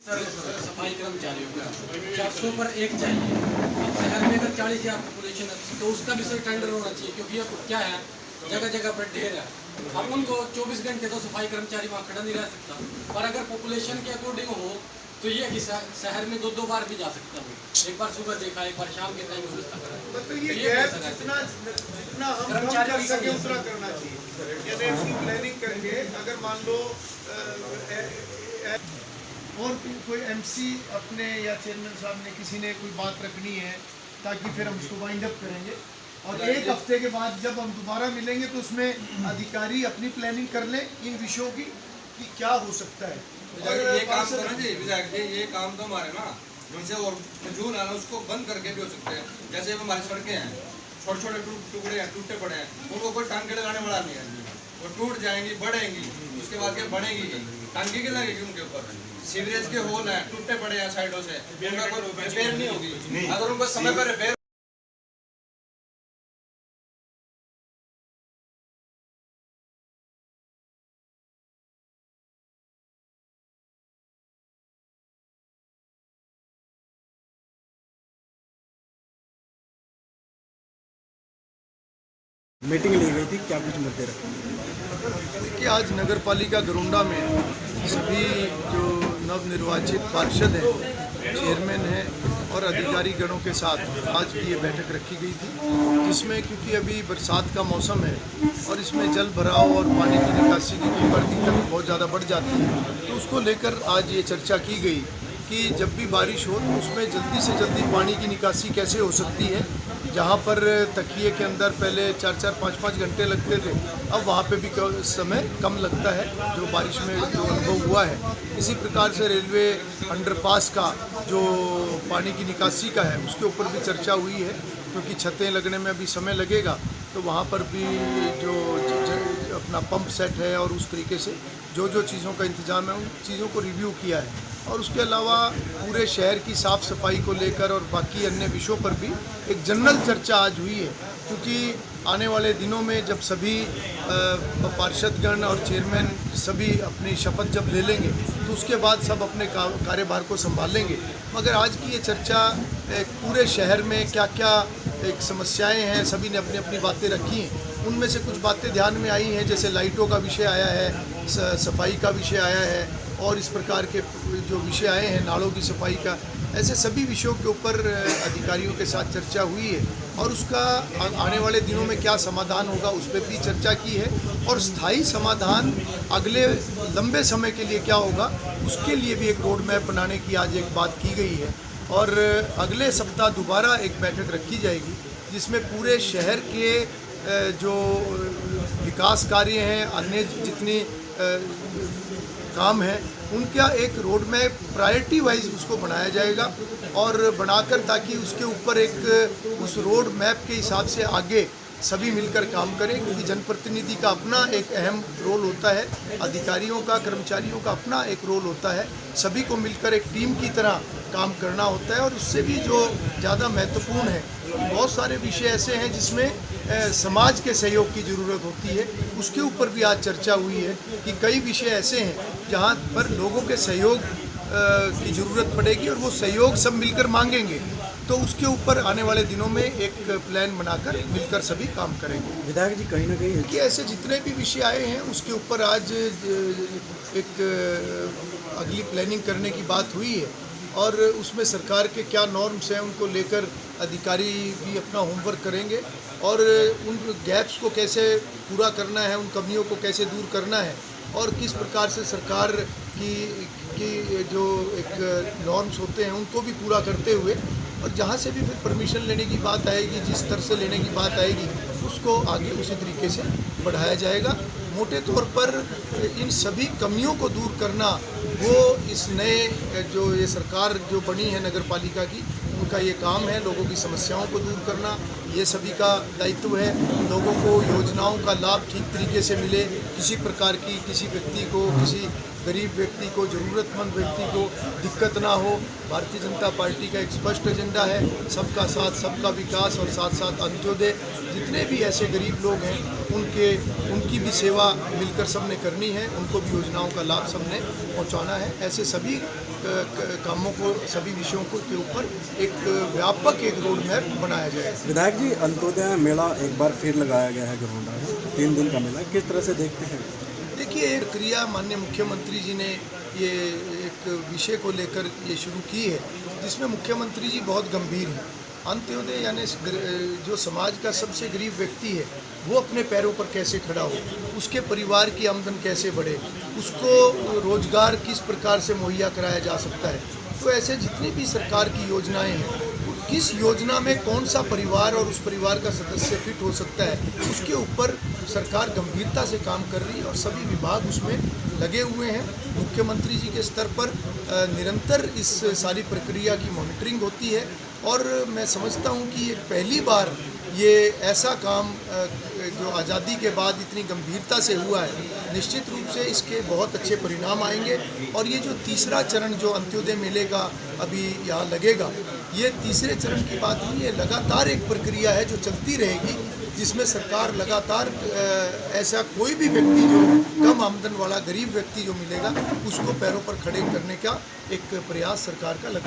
सफाई कर्मचारियों का 400 पर एक चाहिए। शहर में अगर 40,000 पॉपुलेशन है तो उसका भी सर टेंडर होना चाहिए, क्योंकि अब क्या है जगह जगह पर ढेर है। अब उनको 24 घंटे तो सफाई कर्मचारी वहाँ खड़ा नहीं रह सकता, पर अगर पॉपुलेशन के अकॉर्डिंग हो तो ये कि शहर में 2-2 बार भी जा सकता हूँ। एक बार सुबह देखा, एक बार शाम के टाइम व्यवस्था करा। तो ये जितना हम कर सके उतना करना चाहिए। यानी इसकी प्लानिंग करके अगर मान लो और कोई एमसी अपने या चेयरमैन साहब ने किसी ने कोई बात रखनी है ताकि फिर हम उसको वाइंड अप करेंगे, और एक हफ्ते के बाद जब हम दोबारा मिलेंगे तो उसमें अधिकारी अपनी प्लानिंग कर लें इन विषयों की कि क्या हो सकता है। और ये काम तो ना जी विधायक जी, ये काम तो हमारे ना जिनसे और मजूर है ना उसको बंद करके भी हो सकते हैं। जैसे हमारी सड़कें हैं, छोटे छोटे टुकड़े हैं, टूटे पड़े हैं, उनको कोई टांगे लगाने वाला नहीं है। वो टूट जाएंगी, बढ़ेंगी, उसके बाद क्या बढ़ेंगी, टांगी की लगेगी उनके ऊपर। सीवरेज के होल हैं, टूटे पड़े हैं साइडों से, उनका कोई रिपेयर नहीं होगी। अगर उनको समय पर रिपेयर मीटिंग ली गई थी, क्या कुछ मुद्दे रखे? देखिए, आज नगर पालिका गरुंडा में सभी जो नवनिर्वाचित पार्षद हैं, चेयरमैन हैं और अधिकारी गणों के साथ आज की ये बैठक रखी गई थी, जिसमें क्योंकि अभी बरसात का मौसम है और इसमें जल भराव और पानी की निकासी की कई बार दिक्कत बहुत ज़्यादा बढ़ जाती है, तो उसको लेकर आज ये चर्चा की गई कि जब भी बारिश हो तो उसमें जल्दी से जल्दी पानी की निकासी कैसे हो सकती है। जहाँ पर तकिए के अंदर पहले 4-4, 5-5 घंटे लगते थे, अब वहाँ पे भी समय कम लगता है, जो बारिश में जो अनुभव हुआ है। इसी प्रकार से रेलवे अंडरपास का जो पानी की निकासी का है उसके ऊपर भी चर्चा हुई है, क्योंकि छतें लगने में अभी समय लगेगा, तो वहाँ पर भी जो अपना पंप सेट है और उस तरीके से जो जो चीज़ों का इंतजाम है उन चीज़ों को रिव्यू किया है। और उसके अलावा पूरे शहर की साफ़ सफाई को लेकर और बाकी अन्य विषयों पर भी एक जनरल चर्चा आज हुई है, क्योंकि आने वाले दिनों में जब सभी पार्षदगण और चेयरमैन सभी अपनी शपथ जब ले लेंगे तो उसके बाद सब अपने कार्यभार को संभालेंगे। मगर आज की ये चर्चा पूरे शहर में क्या क्या एक समस्याएं हैं, सभी ने अपनी अपनी बातें रखी हैं। उनमें से कुछ बातें ध्यान में आई हैं, जैसे लाइटों का विषय आया है, सफाई का विषय आया है और इस प्रकार के जो विषय आए हैं, नालों की सफाई का, ऐसे सभी विषयों के ऊपर अधिकारियों के साथ चर्चा हुई है और उसका आने वाले दिनों में क्या समाधान होगा उस पर भी चर्चा की है। और स्थायी समाधान अगले लंबे समय के लिए क्या होगा उसके लिए भी एक रोड मैप बनाने की आज एक बात की गई है। और अगले सप्ताह दोबारा एक बैठक रखी जाएगी जिसमें पूरे शहर के जो विकास कार्य हैं, अन्य जितनी काम है, उनका एक रोड मैप प्रायोरिटी वाइज उसको बनाया जाएगा और बनाकर ताकि उसके ऊपर एक उस रोड मैप के हिसाब से आगे सभी मिलकर काम करें, क्योंकि जनप्रतिनिधि का अपना एक अहम रोल होता है, अधिकारियों का, कर्मचारियों का अपना एक रोल होता है, सभी को मिलकर एक टीम की तरह काम करना होता है। और उससे भी जो ज़्यादा महत्वपूर्ण है, बहुत सारे विषय ऐसे हैं जिसमें समाज के सहयोग की ज़रूरत होती है, उसके ऊपर भी आज चर्चा हुई है कि कई विषय ऐसे हैं जहाँ पर लोगों के सहयोग की ज़रूरत पड़ेगी और वो सहयोग सब मिलकर मांगेंगे, तो उसके ऊपर आने वाले दिनों में एक प्लान बनाकर मिलकर सभी काम करेंगे। विधायक जी, कहीं ना कहीं कि ऐसे जितने भी विषय आए हैं उसके ऊपर आज एक अगली प्लानिंग करने की बात हुई है और उसमें सरकार के क्या नॉर्म्स हैं उनको लेकर अधिकारी भी अपना होमवर्क करेंगे और उन गैप्स को कैसे पूरा करना है, उन कमियों को कैसे दूर करना है और किस प्रकार से सरकार की जो एक नॉर्म्स होते हैं उनको भी पूरा करते हुए, और जहाँ से भी फिर परमिशन लेने की बात आएगी, जिस स्तर से लेने की बात आएगी, उसको आगे उसी तरीके से बढ़ाया जाएगा। मोटे तौर पर इन सभी कमियों को दूर करना वो इस नए जो ये सरकार जो बनी है नगर पालिका की, उनका ये काम है। लोगों की समस्याओं को दूर करना ये सभी का दायित्व है। लोगों को योजनाओं का लाभ ठीक तरीके से मिले, किसी प्रकार की किसी व्यक्ति को, किसी गरीब व्यक्ति को, ज़रूरतमंद व्यक्ति को दिक्कत ना हो। भारतीय जनता पार्टी का एक स्पष्ट एजेंडा है, सबका साथ, सबका विकास और साथ साथ अंत्योदय। जितने भी ऐसे गरीब लोग हैं उनकी भी सेवा मिलकर सबने करनी है, उनको भी योजनाओं का लाभ सबने पहुंचाना है। ऐसे सभी कामों को, सभी विषयों को के ऊपर एक व्यापक एक रोड मैप बनाया जाएगा। विधायक जी, अंत्योदय मेला एक बार फिर लगाया गया है घरौंडा में, 3 दिन का मेला, किस तरह से देखते हैं? देखिए, एक क्रिया माननीय मुख्यमंत्री जी ने ये एक विषय को लेकर ये शुरू की है, जिसमें मुख्यमंत्री जी बहुत गंभीर हैं। अंत्योदय यानी जो समाज का सबसे गरीब व्यक्ति है, वो अपने पैरों पर कैसे खड़ा हो, उसके परिवार की आमदन कैसे बढ़े, उसको रोजगार किस प्रकार से मुहैया कराया जा सकता है। तो ऐसे जितनी भी सरकार की योजनाएं हैं, किस योजना में कौन सा परिवार और उस परिवार का सदस्य फिट हो सकता है, उसके ऊपर सरकार गंभीरता से काम कर रही है और सभी विभाग उसमें लगे हुए हैं। मुख्यमंत्री जी के स्तर पर निरंतर इस सारी प्रक्रिया की मॉनिटरिंग होती है और मैं समझता हूं कि ये पहली बार ये ऐसा काम जो आज़ादी के बाद इतनी गंभीरता से हुआ है, निश्चित रूप से इसके बहुत अच्छे परिणाम आएंगे। और ये जो तीसरा चरण जो अंत्योदय मेले का अभी यहाँ लगेगा, ये तीसरे चरण की बात नहीं है, लगातार एक प्रक्रिया है जो चलती रहेगी, जिसमें सरकार लगातार ऐसा कोई भी व्यक्ति जो कम आमदन वाला गरीब व्यक्ति जो मिलेगा, उसको पैरों पर खड़े करने का एक प्रयास सरकार का लगा।